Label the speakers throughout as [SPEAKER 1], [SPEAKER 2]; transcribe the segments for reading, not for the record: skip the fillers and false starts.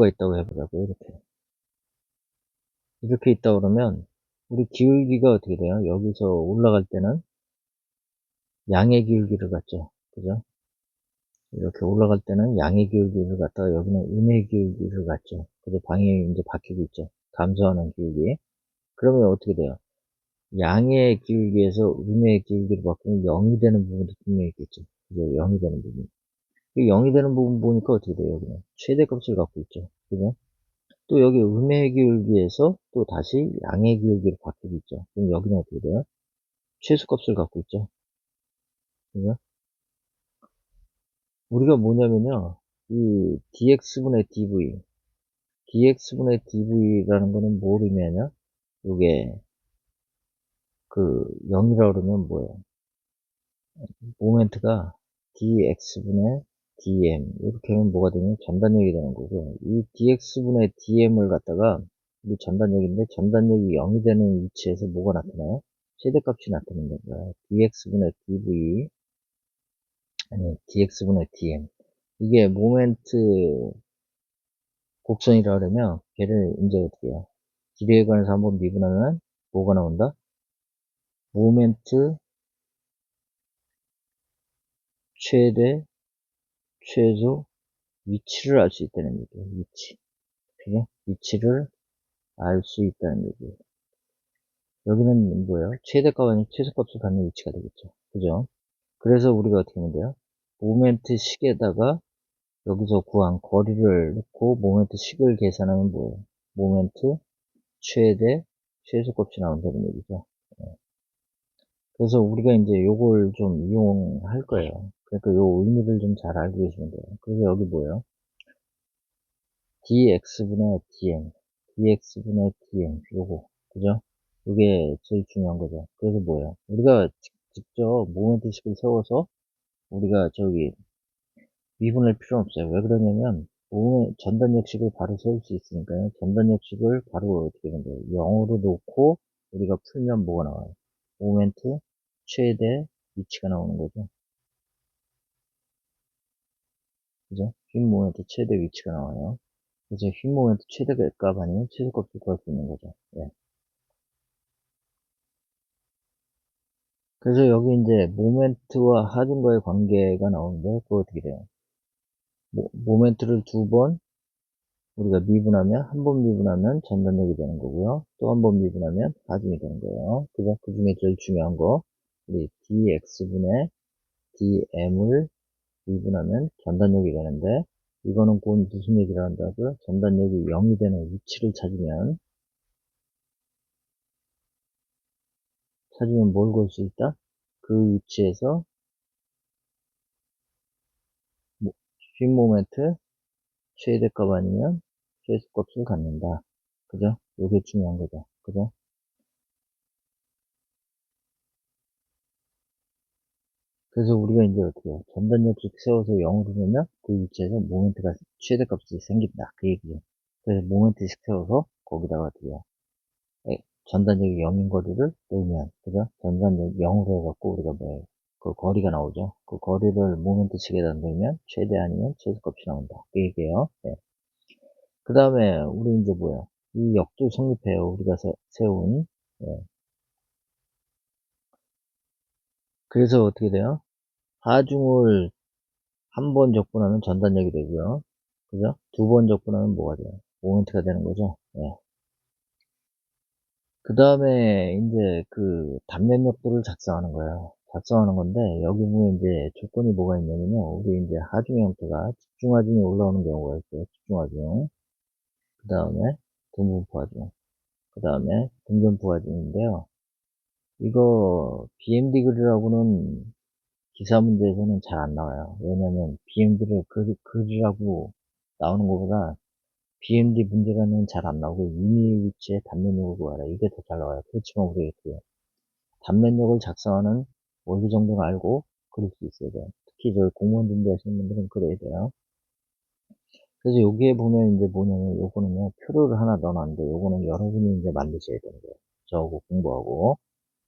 [SPEAKER 1] 기울기가 있다고 해보자고요. 이렇게 있다 그러면 우리 기울기가 어떻게 돼요? 여기서 올라갈 때는 양의 기울기를 갖죠. 그죠? 이렇게 올라갈 때는 양의 기울기를 갖다가 여기는 음의 기울기를 갖죠. 그죠? 방향이 이제 바뀌고 있죠. 감소하는 기울기. 그러면 어떻게 돼요? 양의 기울기에서 음의 기울기로 바꾸면 0이 되는 부분도 분명히 있겠죠. 그죠? 0이 되는 부분. 이 0이 되는 부분 보니까 어떻게 돼요? 여기는 최대값을 갖고 있죠. 그죠? 또 여기 음의 기울기에서 또 다시 양의 기울기로 바뀌고 있죠. 그럼 여기는 어떻게 돼요? 최소값을 갖고 있죠. 그죠? 우리가 뭐냐면요. 이 dx분의 dv라는 거는 뭘 의미하냐? 이게 그 0이라고 그러면 뭐예요? 모멘트가 dx분의 dm 이렇게 하면 뭐가 되냐면 전단력이 되는 거고, 이 dx분의 dm을 갖다가 이 전단력인데 전단력이 0이 되는 위치에서 뭐가 나타나요? 최대값이 나타나는 거예요. dx분의 dv 아니 dx분의 dm, 이게 모멘트 곡선이라 그러면 걔를 이제 어떻게 해요? 길이에 관해서 한번 미분하면 뭐가 나온다? 모멘트 최대 최소 위치를 알 수 있다는 얘기예요. 그게 위치를 알 수 있다는 얘기예요. 여기는 뭐예요? 최대값 아닌 최소값을 갖는 위치가 되겠죠. 그죠? 그래서 우리가 어떻게 하면 돼요? 모멘트 식에다가 여기서 구한 거리를 넣고 모멘트 식을 계산하면 뭐예요? 모멘트 최대 최소값이 나온다는 얘기죠. 네. 그래서 우리가 이제 요걸 좀 이용할 거예요. 그러니까 요 의미를 좀 잘 알고 계시면 돼요. 그래서 여기 뭐예요? dx분의 dm, 요거, 그죠? 요게 제일 중요한 거죠. 그래서 뭐예요? 우리가 직접 모멘트식을 세워서 우리가 저기 미분할 필요는 없어요. 왜 그러냐면 전단역식을 바로 세울 수 있으니까요. 전단역식을 바로 어떻게 하면 돼요? 0으로 놓고 우리가 풀면 뭐가 나와요? 모멘트 최대 위치가 나오는 거죠. 그죠? 휜 모멘트 최대 위치가 나와요. 그래서 휜 모멘트 최대값 아니면 최소값을 구할 수 있는 거죠. 예. 그래서 여기 이제 모멘트와 하중과의 관계가 나오는데 그거 어떻게 돼요? 모멘트를 두 번 우리가 미분하면, 한 번 미분하면 전단력이 되는 거고요. 또 한 번 미분하면 하중이 되는 거예요. 그죠? 그 중에 제일 중요한 거, 우리 dx분의 dm을 미분하면 전단력이 되는데, 이거는 곧 무슨 얘기를 한다고요? 전단력이 0이 되는 위치를 찾으면 뭘 걸 수 있다? 그 위치에서 쉰 모멘트 최대값 아니면 최소값을 갖는다. 그죠? 이게 중요한 거죠. 그죠? 그래서 우리가 이제 어떻게 해요? 전단역식 세워서 0으로 놓으면 그 위치에서 모멘트가 최대값이 생긴다. 그 얘기예요. 그래서 모멘트식 세워서 거기다가 어떻게 해요? 전단역이 0인 거리를 넣으면, 그죠? 전단역 0으로 해갖고 우리가 뭐예요? 그 거리가 나오죠. 그 거리를 모멘트식에다 넣으면 최대 아니면 최소값이 나온다. 그 얘기예요. 네. 그 다음에 우리 이제 뭐야? 이 역도 성립해요. 우리가 세운. 네. 그래서 어떻게 돼요? 하중을 한 번 적분하면 전단력이 되고요. 그죠? 두 번 적분하면 뭐가 돼요? 모멘트가 되는 거죠. 예. 그 다음에 이제 그 단면역도를 작성하는 거예요. 작성하는 건데 여기 보면 이제 조건이 뭐가 있냐면요. 우리 이제 하중의 형태가 집중하중이 올라오는 경우가 있어요. 집중하중. 그 다음에 등분포하중. 그 다음에 등변포하중인데요. 이거 BMD 글이라고는 기사 문제에서는 잘 안 나와요. 왜냐면 BMD를 글이라고 나오는 것보다 BMD 문제가는 잘 안 나오고 임의 위치에 단면역을 구하라. 이게 더 잘 나와요. 그렇지만 우리가 어떻게 단면역을 작성하는 원리 정도는 알고 그릴 수 있어야 돼요. 특히 저 공무원 준비하시는 분들은 그래야 돼요. 그래서 여기에 보면 이제 뭐냐면 요거는요, 표를 하나 넣어놨는데 요거는 여러분이 이제 만드셔야 되는 거예요. 저하고 공부하고.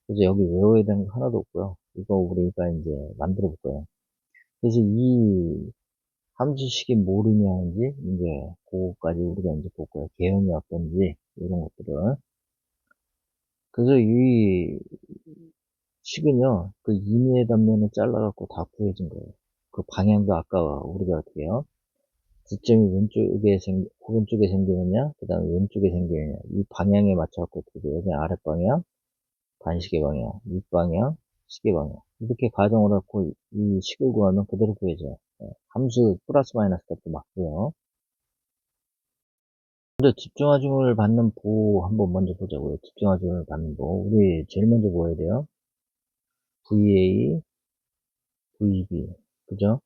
[SPEAKER 1] 그래서 여기 외워야 되는 거 하나도 없고요. 이거 우리가 이제 만들어 볼 거예요. 그래서 이 함수식이 뭐를 의미하는지, 이제, 그거까지 우리가 이제 볼 거예요. 개형이 어떤지, 이런 것들을. 그래서 이 식은요, 그 임의의 단면을 잘라갖고 다 구해진 거예요. 그 방향도 아까 우리가 어떻게 해요? 지점이 왼쪽에 오른쪽에 생기느냐, 그 다음에 왼쪽에 생기느냐, 이 방향에 맞춰갖고 어떻게 돼요? 여기 아랫방향, 반시계 방향, 윗방향, 시계 방향. 이렇게 가정을 갖고 이 식을 구하면 그대로 구해져요. 예, 함수 플러스 마이너스 값도 맞고요. 먼저 집중하중을 받는 보 한번 먼저 보자고요. 집중하중을 받는 보. 우리 제일 먼저 뭐 해야 돼요? VA, VB. 그죠?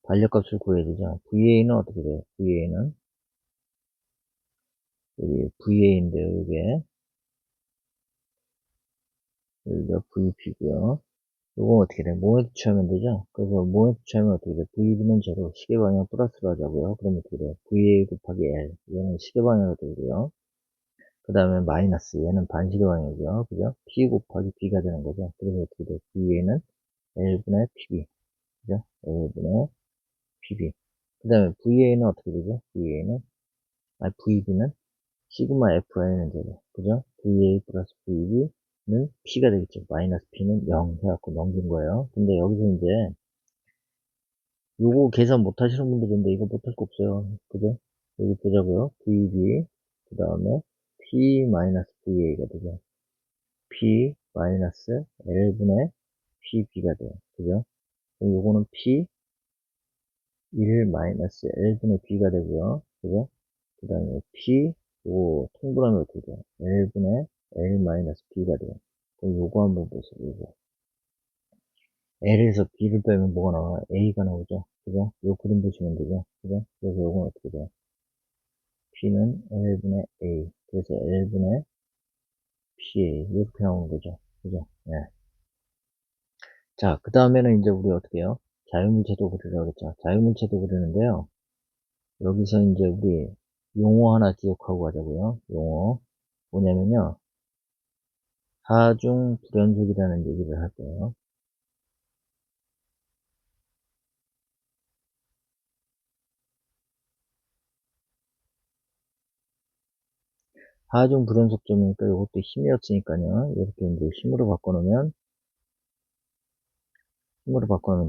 [SPEAKER 1] 반려값을 구해야 되죠. VA는 어떻게 돼요? VA는 여기 VA인데요. 여기가 VB고요. 요거 어떻게 돼요? 모멘트 취하면 되죠? 그래서 모멘트 취하면 어떻게 돼요? VB는 제로, 시계방향 플러스로 하자고요. 그러면 어떻게 돼요? VA 곱하기 L. 얘는 시계방향으로 되고요. 그 다음에 마이너스. 얘는 반시계방향이죠. 그죠? P 곱하기 B가 되는 거죠. 그래서 어떻게 돼요? VA는 L분의 PB. 그죠? L분의 PB. 그 다음에 VA는 어떻게 되죠? VB는 시그마 FI는 제로. 그죠? VA 플러스 VB는 P가 되겠죠. 마이너스 P는 0 해갖고 넘긴 거예요. 근데 여기서 이제 요거 계산 못 하시는 분들인데 이거 못 할 거 없어요. 그죠? 여기 보자고요. VB 그 다음에 P-VA가 되죠. P 마이너스 L분의 PB가 돼요. 그죠? 그럼 요거는 P 1 마이너스 L분의 B가 되고요. 그죠? 그 다음에 P 요거 통분하면 어떻게 돼요? L분의 L 마이너스 B가 돼요. 그럼 요거 한번 보세요. 요거 L에서 B를 빼면 뭐가 나와요? A가 나오죠. 그죠? 요 그림 보시면 되죠. 그죠? 그래서 요건 어떻게 돼요? P는 L분의 A. 그래서 L분의 PA. 이렇게 나오는 거죠. 그죠? 네. 자, 그 다음에는 이제 우리 어떻게 해요? 자유물체도 그리라고 그랬죠. 자유물체도 그리는데요. 여기서 이제 우리 용어 하나 기억하고 가자고요. 용어. 뭐냐면요. 하중 불연속이라는 얘기를 할 거예요. 하중 불연속점이니까 이것도 힘이었으니까요. 이렇게 이제 힘으로 바꿔놓으면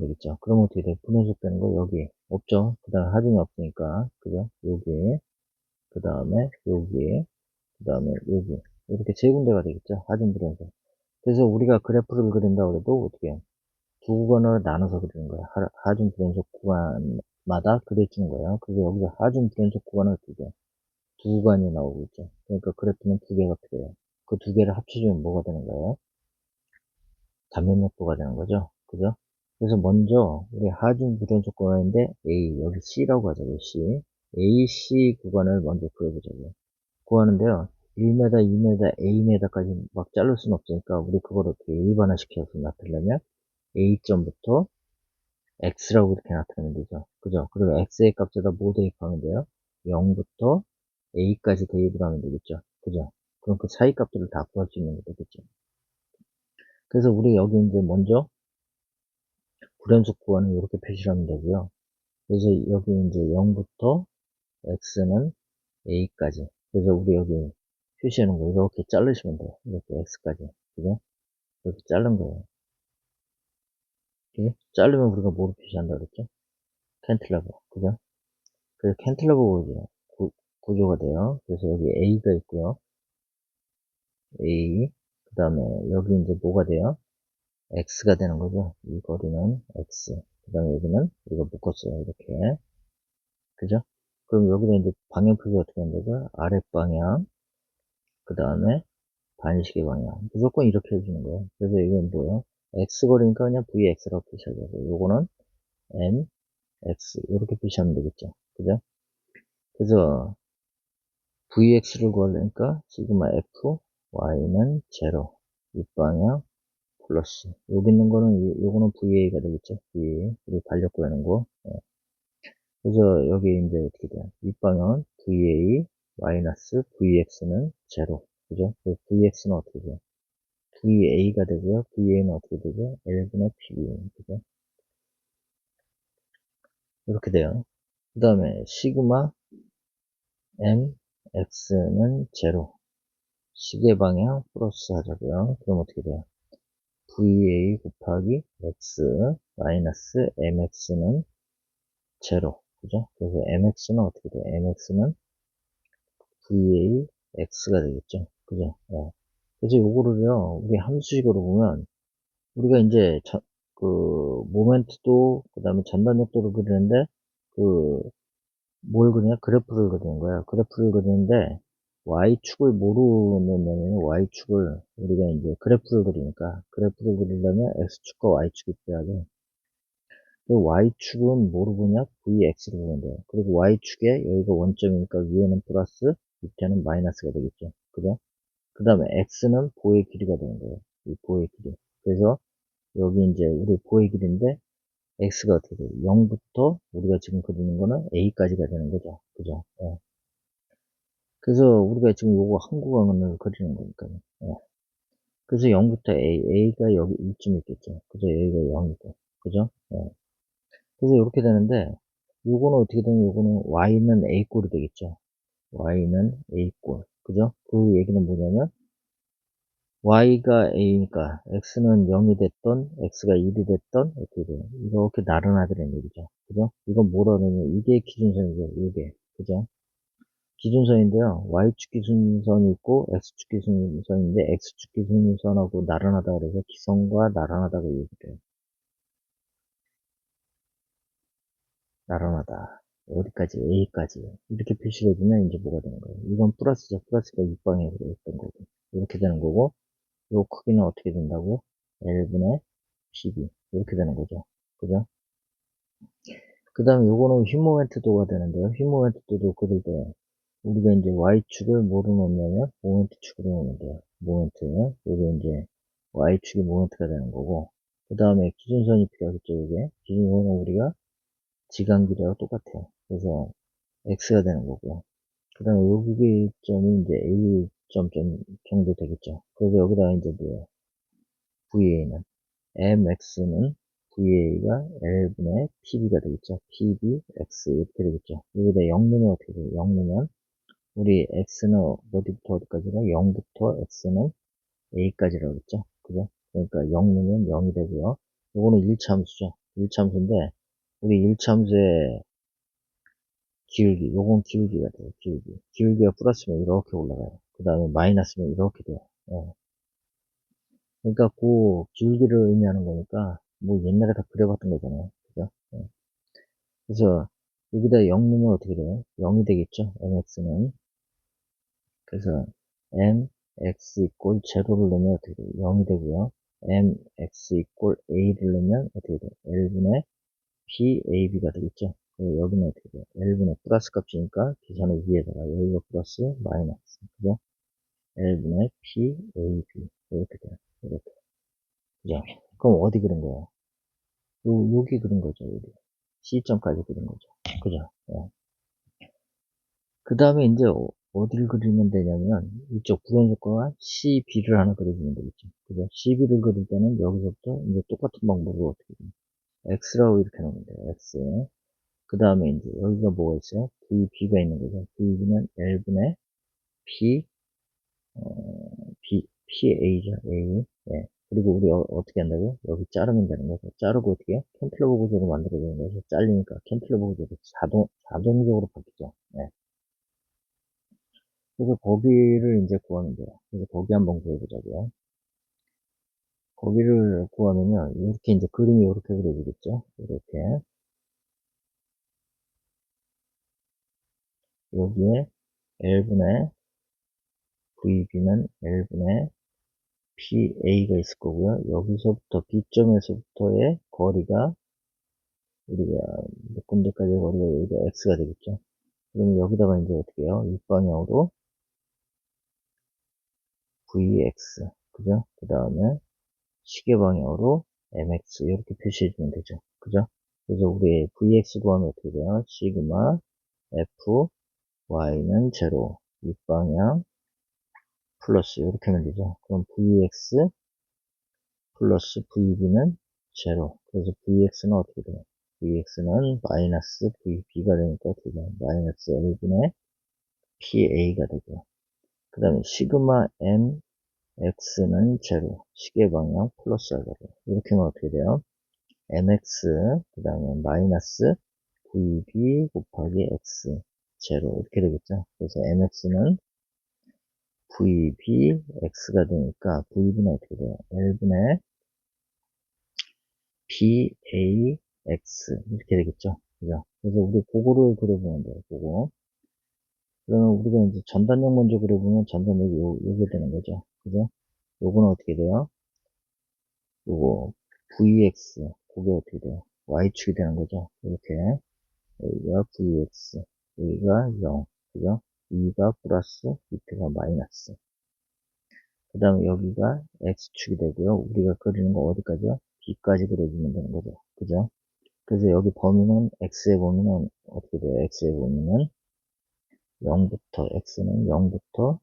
[SPEAKER 1] 되겠죠. 그럼 어떻게 돼? 불연속 되는 거 여기 없죠. 그 다음에 하중이 없으니까. 그죠? 여기, 그 다음에 여기, 그 다음에 여기. 이렇게 세 군데가 되겠죠. 하중 불연속. 그래서 우리가 그래프를 그린다 그래도 어떻게 해요? 두 구간을 나눠서 그리는 거예요. 하중 불연속 구간마다 그려주는 거예요. 그래서 여기서 하중 불연속 구간을 어떻게 해요? 두 구간이 나오고 있죠. 그러니까 그래프는 두 개가 필요해요. 그 두 개를 합쳐주면 뭐가 되는 거예요? 단면역도가 되는 거죠. 그죠? 그래서 먼저 우리 하중 불연속 구간인데 A 여기 C라고 하자고요. C AC 구간을 먼저 그려보자고요. 구하는데요. 1m, 2m, Am까지 막 자를 수는 없으니까 우리 그걸 어떻게 일반화시켜서 나타내려면 A점부터 X라고 이렇게 나타내면 되죠. 그죠? 그리고 X의 값에다 뭐 대입하면 돼요? 0부터 A까지 대입을 하면 되겠죠. 그죠? 그럼 그 사이 값들을 다 구할 수 있는 게 되겠죠. 그래서 우리 여기 이제 먼저 불연속 구간은 이렇게 표시를 하면 되고요. 그래서 여기 이제 0부터 X는 A까지. 그래서 우리 여기 표시하는 거 이렇게 자르시면 돼요. 이렇게 X까지. 그죠? 이렇게 자른 거예요. 이렇게 자르면 우리가 뭐로 표시한다 그랬죠? 캔틀러버. 그죠? 그래서 캔틀러버 구조가 돼요. 그래서 여기 A가 있고요. A. 그 다음에 여기 이제 뭐가 돼요? X가 되는 거죠. 이 거리는 X. 그 다음에 여기는 우리가 묶었어요. 이렇게. 그죠? 그럼 여기다 이제 방향표시 어떻게 한다고요? 아랫방향, 그 다음에 반시계 방향. 무조건 이렇게 해주는 거예요. 그래서 이건 뭐예요? X 거리니까 그냥 VX라고 표시하자고. 요거는 N, X. 이렇게 표시하면 되겠죠. 그죠? 그래서 VX를 구하려니까 시그마 F, Y는 제로. 윗방향, 플러스. 여기 있는 거는, 요거는 VA가 되겠죠. VA. 우리 달력 구하는 거. 예. 그래서 여기 이제 어떻게 돼요? 윗방향은 VA 마이너스 VX는 제로. 그죠? 그래서 VX는 어떻게 돼요? VA가 되고요. VA는 어떻게 되죠? L분의 PB. 그죠? 이렇게 돼요. 그 다음에 시그마 m x는 제로, 시계 방향 플러스 하자고요. 그럼 어떻게 돼요? va 곱하기 x 마이너스 mx는 제로, 그죠? 그래서 mx는 어떻게 돼요? mx는 va x가 되겠죠. 그죠? 네. 그래서 요거를요, 우리 함수식으로 보면, 우리가 이제 모멘트도, 그 다음에 전단역도를 그리는데, 그 뭘 그리냐? 그래프를 그리는 거야. 그래프를 그리는데, y축을 모르면, y축을, 우리가 이제 그래프를 그리니까, 그래프를 그리려면 x축과 y축이 있어야 돼. 그 y축은 뭐로 보냐? vx로 보면 돼요. 그리고 y축에 여기가 원점이니까 위에는 플러스, 밑에는 마이너스가 되겠죠. 그죠? 그 다음에 x는 보의 길이가 되는 거예요. 이 보의 길이. 그래서 여기 이제 우리 보의 길인데, x가 어떻게 돼요? 0부터 우리가 지금 그리는 거는 a까지가 되는 거죠. 그죠? 예. 그래서 우리가 지금 요거 한 구간을 그리는 거니까요. 예. 그래서 0부터 a가 여기 이쯤 있겠죠. 그죠? 여기가 0이고. 그죠? 예. 그래서 이렇게 되는데, 요거는 어떻게 되면 요거는 y는 a꼴이 되겠죠. y는 a꼴. 그죠? 그 얘기는 뭐냐면, y가 a니까 x는 0이 됐던 x가 1이 됐던 어떻게 돼요? 이렇게 나른하더라는 얘기죠. 그죠? 이건 뭐라 그러냐면 이게 기준선이죠. 이게. 그죠? 기준선인데요. y축 기준선이 있고 x축 기준선인데 x축 기준선하고 나른하다 그래서 기선과 나른하다고 얘기해요. 나른하다. 어디까지? a까지. 이렇게 표시를 해주면 이제 뭐가 되는 거예요? 이건 플러스죠. 플러스가 6방향으로 했던 거고. 이렇게 되는 거고, 요 크기는 어떻게 된다고? L분의 12. 이렇게 되는 거죠. 그죠? 그 다음에 요거는 휘 모멘트도가 되는데요. 휘 모멘트도도 그릴 때, 우리가 이제 Y축을 뭐로 놓냐면, 모멘트 축으로 놓으면 돼요. 모멘트. 요게 이제, Y축이 모멘트가 되는 거고, 그 다음에 기준선이 필요하겠죠, 이게. 기준선은 우리가 지간 길이하고 똑같아요. 그래서, X가 되는 거고요. 그 다음에 여기 점이 이제 A 점 정도 되겠죠. 그래서 여기다가 이제 뭐예요? VA는 mx는 va가 l분의 pb가 되겠죠. pbx 이렇게 되겠죠. 여기다 0 넣으면 어떻게 돼요? 0 넣으면 우리 x는 어디부터 어디까지가? 0부터 x는 a까지라고 했죠. 그죠? 그러니까 0 넣으면 0이 되고요. 요거는 1차 함수죠. 1차 함수인데 우리 1차 함수의 기울기, 요건 기울기가 돼요. 기울기. 기울기가 플러스면 이렇게 올라가요. 그 다음에 마이너스면 이렇게 돼요. 예. 그러니까 그 기울기를 의미하는 거니까 뭐 옛날에 다 그려봤던 거잖아요. 그죠? 예. 그래서 여기다 0 넣으면 어떻게 돼요? 0이 되겠죠? mx는. 그래서 mx 이꼴 제로를 넣으면 어떻게 돼요? 0이 되고요. mx 이꼴 a를 넣으면 어떻게 돼요? l분의 PAB가 되겠죠? 그리고 여기는 어떻게 돼요? L분의 플러스 값이니까 계산을 위에다가 여기가 플러스 마이너스. 그죠? L분의 PAB. 이렇게 돼요. 이렇게. 그죠? 그럼 어디 그린 거예요? 여기 그린 거죠, 여기. C점까지 그린 거죠. 그죠? 예. 그 다음에 이제 어디를 그리면 되냐면, 이쪽 구현조건과 CB를 하나 그려주면 되겠죠. 그죠? CB를 그릴 때는 여기서부터 이제 똑같은 방법으로 어떻게 돼요? X라고 이렇게 놓으면 돼요. X. 그 다음에 이제 여기가 뭐가 있어요? VB가 있는 거죠. VB는 L분의 P, PA죠. A. 예. 그리고 우리 어떻게 한다고요? 여기 자르면 되는 거죠. 자르고 어떻게 해요? 캔틀러버 구조로 만들어주는 거죠. 잘리니까 캔틀러버 구조로 자동적으로 바뀌죠. 예. 그래서 거기를 이제 구하면 돼요. 그래서 거기 한번 구해보자고요. 거기를 구하면요. 이렇게 이제 그림이 이렇게 그려지겠죠. 이렇게. 여기에 L분의 VB는 L분의 PA가 있을 거고요. 여기서부터 B점에서부터의 거리가 우리가 몇 군데까지의 거리가 여기가 X가 되겠죠. 그러면 여기다가 이제 어떻게 해요? 육방향으로 VX 그죠? 그 다음에 시계 방향으로 MX 이렇게 표시해 주면 되죠. 그죠? 그래서 우리 VX 구하면 어떻게 돼요? 시그마 F Y는 제로 육방향 플러스 이렇게 하면 되죠. 그럼 VX 플러스 VB는 제로. 그래서 VX는 어떻게 돼요? vx는 마이너스 vb가 되니까 어떻게 돼요? 마이너스 L분의 PA가 되고요. 그 다음에 시그마 mx는 제로, 시계 방향 플러스 알파고 이렇게 하면 어떻게 돼요? mx 그 다음에 마이너스 vb 곱하기 x 제로 이렇게 되겠죠. 그래서 mx는 vb x가 되니까 vb는 어떻게 돼요? L분의 PAX 이렇게 되겠죠. 그죠? 그래서 우리 그거를 그려보면 돼요. 그거. 그러면 우리가 이제 전단역 먼저 그려보면 전단역이 요게 되는 거죠. 그죠? 요거는 어떻게 돼요? 요거 VX 그게 어떻게 돼요? Y축이 되는 거죠. 이렇게 여기가 VX 여기가 0 그죠? 2가 플러스 밑에가 마이너스 그 다음에 여기가 X축이 되고요. 우리가 그리는 거 어디까지요? B까지 그려주면 되는 거죠. 그죠? 그래서 여기 범위는 x의 범위는 어떻게 돼요? x의 범위는 0부터 x는 0부터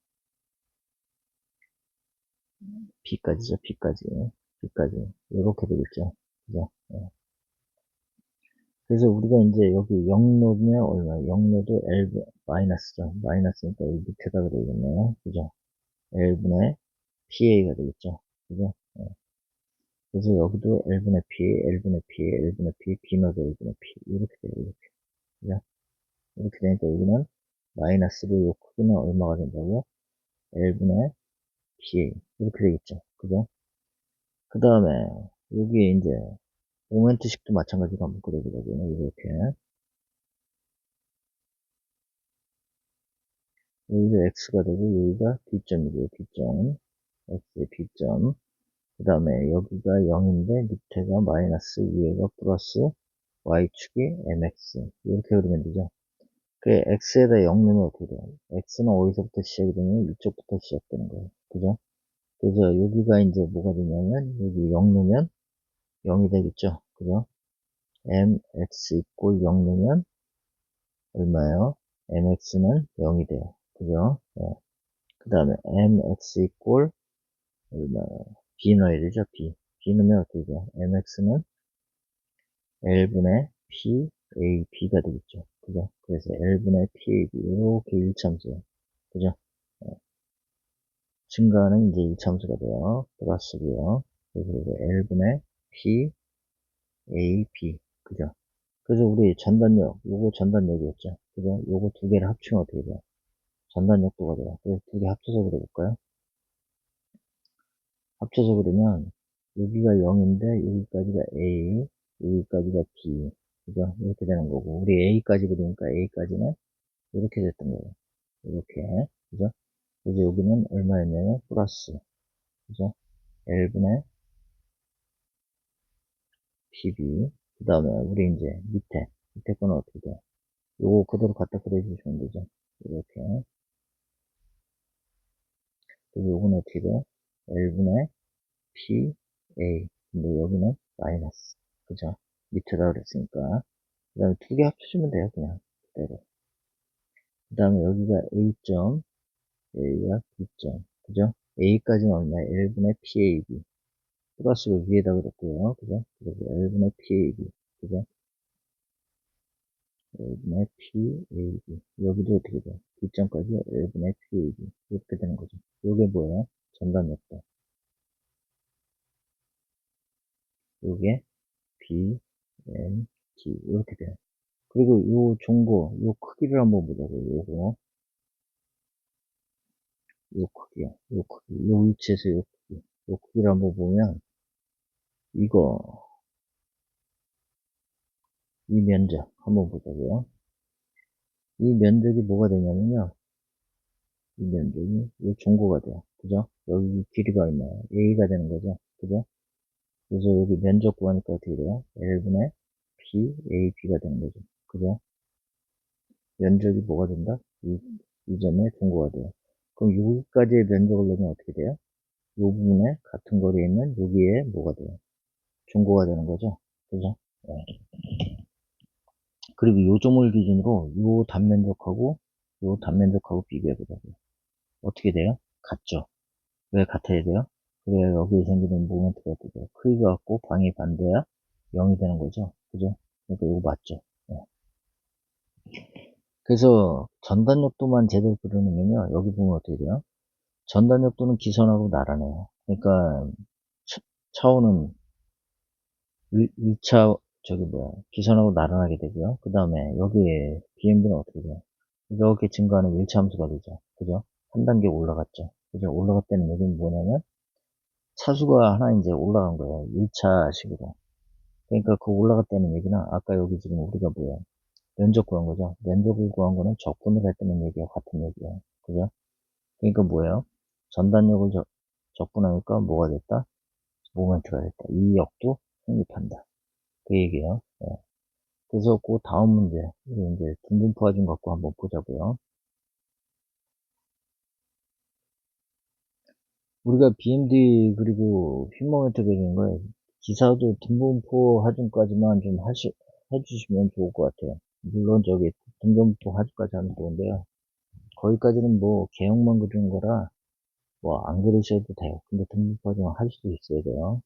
[SPEAKER 1] b까지죠. b까지 이렇게 되겠죠. 그죠? 예. 그래서 우리가 이제 여기 0 놓으면 얼마? 0 놓도 L 마이너스죠. 마이너스니까 여기 밑에다 그려야겠네요. 그죠? L분의 PA가 되겠죠. 그죠? 예. 그래서 여기도 L분의 PA, L분의 PA, L분의 P, B 넣어도 L분의 P 이렇게 돼요. 이렇게. 그죠? 이렇게 되니까 여기는 마이너스로 요 크기는 얼마가 된다고요? L분의 PA 이렇게 되겠죠. 그죠? 그 다음에 여기에 이제 모멘트식도 마찬가지로 한번 그려보자고요. 이렇게 여기가 X가 되고 여기가 B점이고요. B점 X의 B점 그 다음에 여기가 0인데 밑에가 마이너스 위에가 플러스 Y축이 MX 이렇게 그리면 되죠. 그 X에다 0 넣으면 어떻게 돼요? X는 어디서부터 시작이 되냐면 이쪽부터 시작되는 거예요. 그죠? 그래서 여기가 이제 뭐가 되냐면 여기 0 넣으면 0이 되겠죠. 그죠? mx 이꼴 0 넣으면 얼마예요? mx는 0이 돼요. 그죠? 네. 그 다음에 mx 이꼴 얼마예요? b 넣어야 되죠? b 넣으면 어떻게 돼요? mx는 l분의 PAB가 되겠죠. 그죠? 그래서 l분의 PAB 이렇게 1참수예요. 그죠? 네. 증가는 이제 2참수가 돼요. 플러스고요. 그리고 l분의 PAB 그죠? 그래서 우리 전단역, 요거 전단역이었죠. 그죠? 요거 두 개를 합치면 어떻게 돼요? 전단역도가 돼요. 그래서 두 개 합쳐서 그려볼까요? 합쳐서 그리면, 여기가 0인데, 여기까지가 A, 여기까지가 B. 그죠? 이렇게 되는 거고, 우리 A까지 그리니까 A까지는 이렇게 됐던 거예요. 이렇게. 그죠? 그래서 여기는 얼마였냐면, 플러스. 그죠? L분의 PB. 그 다음에, 우리 이제 밑에 거는 어떻게 돼요? 요거 그대로 갖다 그려주시면 되죠. 이렇게. 그리고 요거는 어떻게 돼요? L분의 PA. 근데 여기는 마이너스. 그죠? 밑에다 그랬으니까. 그 다음에 두 개 합치시면 돼요, 그냥. 그대로. 그 다음에 여기가 A점, 여기가 B점. 그죠? A까지는 얼마야? L분의 PAB. 플러스를 위에다 그랬고요. 그죠? 그리고 L분의 PAB. 그죠? L분의 PAB. 여기도 어떻게 돼요? B점까지 L분의 PAB. 이렇게 되는 거죠. 요게 뭐예요? 전단역도. 요게 B, N, T. 이렇게 돼요. 그리고 요 종고, 요 크기를 한번 보자고요. 요 크기요. 요 크기. 요 위치에서 요 크기. 요 크기를 한번 보면, 이거, 이 면적 한번 보자고요. 이 면적이 뭐가 되냐면요. 이 면적이 요 종고가 돼요. 그죠? 여기 길이가 얼마예요? A가 되는 거죠. 그죠? 그래서 여기 면적 구하니까 어떻게 돼요? L분의 PAB가 되는 거죠. 그죠? 면적이 뭐가 된다? 이 점의 종고가 돼요. 그럼 여기까지의 면적을 넣으면 어떻게 돼요? 이 부분에 같은 거리에 있는 여기에 뭐가 돼요? 중고가 되는 거죠. 그죠? 네. 그리고 요 점을 기준으로 요 단면적하고 요 단면적하고 비교해 보자고요. 어떻게 돼요? 같죠? 왜 같아야 돼요? 그래야 여기에 생기는 모멘트가 어떻게 돼요? 크기가 같고 방이 반대야 0이 되는 거죠. 그죠? 그러니까 이거 맞죠? 예. 그래서 전단역도만 제대로 그려놓으면요. 여기 보면 어떻게 돼요? 전단역도는 기선하고 나란해요. 그러니까 차오는 1차 저기 뭐야 기선하고 나란하게 되고요. 그 다음에 여기에 BMD는 어떻게 돼요? 이렇게 증가하는 일차함수가 되죠. 그죠? 한 단계 올라갔죠. 그죠? 올라갔다는 얘기는 뭐냐면 차수가 하나 이제 올라간 거예요. 1차식으로. 그러니까 그 올라갔다는 얘기는 아까 여기 지금 우리가 뭐야 면적 구한 거죠. 면적을 구한 거는 적분을 했다는 얘기와 같은 얘기예요. 그죠? 그러니까 뭐예요? 전단력을 적분하니까 뭐가 됐다? 모멘트가 됐다. 이 역도 성립한다. 그 얘기예요. 예. 그래서 그 다음 문제, 우리 이제 등분포화준 갖고 한번 보자고요. 우리가 BMD 그리고 휘모멘트 그리는 거에 기사도 등분포 하중까지만 좀 해주시면 좋을 것 같아요. 물론 저기 등분포 하중까지 하면 좋은데요. 거기까지는 뭐 개형만 그리는 거라 뭐 안 그리셔도 돼요. 근데 등분포 하중을 할 수도 있어야 돼요.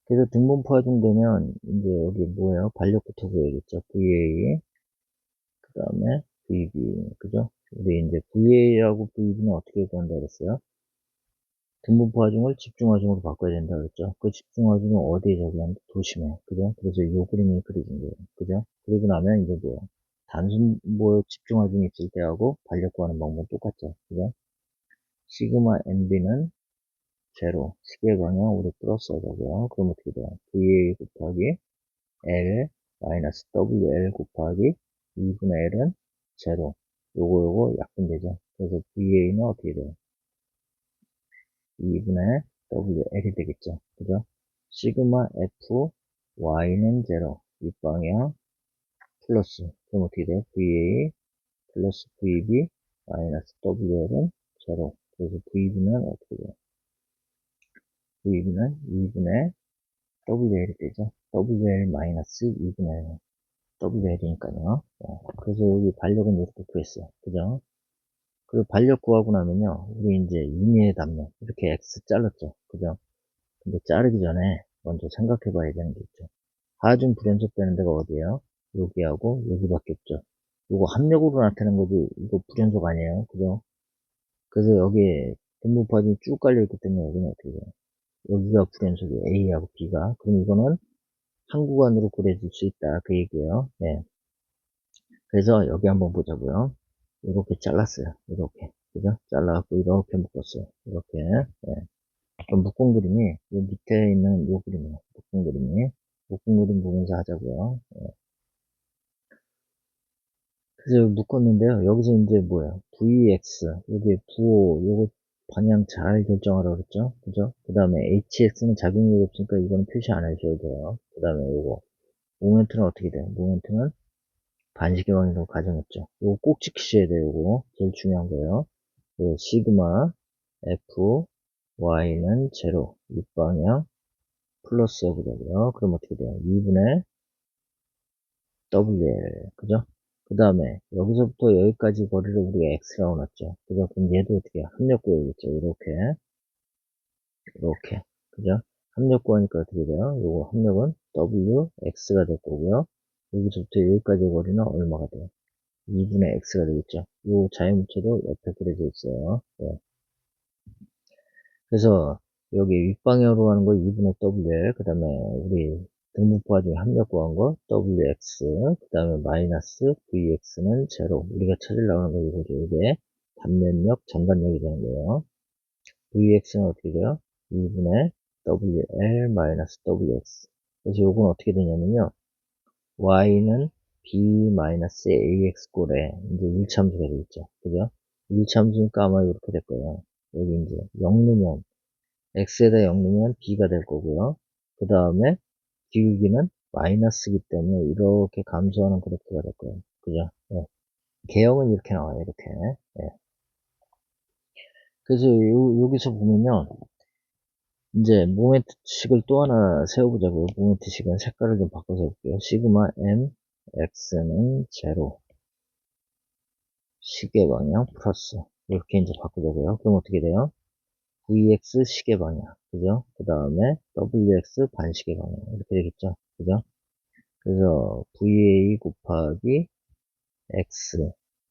[SPEAKER 1] 그래서 등분포 하중 되면 이제 여기 뭐예요? 반력부터 구해야겠죠. VA 그 다음에 VB 그죠? 우리 이제 VA하고 VB는 어떻게 구한다 그랬어요? 등분포 하중을 집중하중으로 바꿔야 된다 그랬죠. 그 집중하중은 어디에 적용하는데 도심에 그죠? 그래서 이 그림이 그려진 거예요. 그죠? 그러고 나면 이제 뭐야? 단순 뭐 집중하중이 있을 때하고 반력 구하는 방법은 똑같죠. 그죠? 시그마 MB는 제로, 시계 방향 우리 플러스 하자고요. 그럼 어떻게 돼요? VA 곱하기 L 마이너스 WL 곱하기 2분의 L은 제로. 요거 약분되죠. 그래서 VA는 어떻게 돼요? 2분의 WL이 되겠죠. 그죠? 시그마 F Y는 제로. 윗방향 플러스. 그럼 어떻게 돼요? VA 플러스 VB 마이너스 WL은 제로. 그래서 VB는 어떻게 돼요? VB는 2분의 WL이 되죠. WL 마이너스 2분의 L. WL이니까요. 그래서 여기 반력은 이렇게 구했어요. 그죠? 그리고 반력 구하고 나면요. 우리 이제 임의의 단면. 이렇게 X 잘랐죠. 그죠? 근데 자르기 전에 먼저 생각해 봐야 되는 게 있죠. 하중 불연속 되는 데가 어디예요? 여기하고 여기밖에 없죠. 이거 합력으로 나타낸 거지, 이거 불연속 아니에요. 그죠? 그래서 여기에 등분파진이 쭉 깔려있기 때문에 여기는 어떻게 돼요? 여기가 불연속이에요. A하고 B가. 그럼 이거는 한 구간으로 그려질 수 있다. 그 얘기예요. 네. 그래서 여기 한번 보자고요. 이렇게 잘랐어요. 이렇게. 그죠? 잘라갖고 이렇게 묶었어요. 이렇게. 네. 그럼 묶은 그림이 이 밑에 있는 이 그림이에요. 묶은 그림이. 묶은 그림 보면서 하자고요. 네. 그래서 여기 묶었는데요. 여기서 이제 뭐예요? VX. 여기 부호, 요거 방향 잘 결정하라고 그랬죠? 그죠? 그 다음에 HX는 작용력이 없으니까 이거는 표시 안 하셔도 돼요. 그 다음에 요거. 모멘트는 어떻게 돼요? 모멘트는 반시계 방향으로 가정했죠. 요거 꼭 지키셔야 돼요. 요거. 제일 중요한 거예요. 그 시그마 F Y는 제로. 윗방향 플러스 해보자고요. 그럼 어떻게 돼요? 2분의 WL. 그죠? 그 다음에 여기서부터 여기까지 거리를 우리가 X라고 놨죠. 그죠? 그럼 얘도 어떻게 합력 구해야겠죠. 이렇게. 그죠? 합력 구하니까 어떻게 돼요? 요거 합력은 WX가 될 거고요. 여기서부터 여기까지 거리는 얼마가 돼요? 2분의 X가 되겠죠. 요 자연물체도 옆에 그려져 있어요. 네. 그래서 여기 윗방향으로 하는 거 2분의 WL, 그 다음에 우리 등분포화 중에 합력 구한 거 WX, 그 다음에 마이너스 VX는 제로. 우리가 찾으려고 하는 거 이거죠. 이게 단면력, 전단력이 되는 거예요. VX는 어떻게 돼요? 2분의 WL 마이너스 WX. 그래서 요건 어떻게 되냐면요. Y는 B-AX 꼴에 이제 1참수가 되겠죠. 그죠? 1참수니까 아마 이렇게 될 거예요. 여기 이제 0 넣으면 x에다 0 넣으면 b가 될 거고요. 그 다음에 기울기는 마이너스이기 때문에 이렇게 감소하는 그래프가 될 거예요. 그죠? 예. 개형은 이렇게 나와요. 이렇게. 예. 그래서 여기서 보면요. 이제 모멘트식을 또 하나 세워보자고요. 모멘트식은 색깔을 좀 바꿔서 해볼게요. 시그마 m x는 제로. 시계 방향 플러스. 이렇게 이제 바꾸자고요. 그럼 어떻게 돼요? VX 시계 방향. 그죠? 그 다음에 WX 반시계 방향. 이렇게 되겠죠? 그죠? 그래서 VA 곱하기 X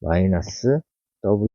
[SPEAKER 1] 마이너스 W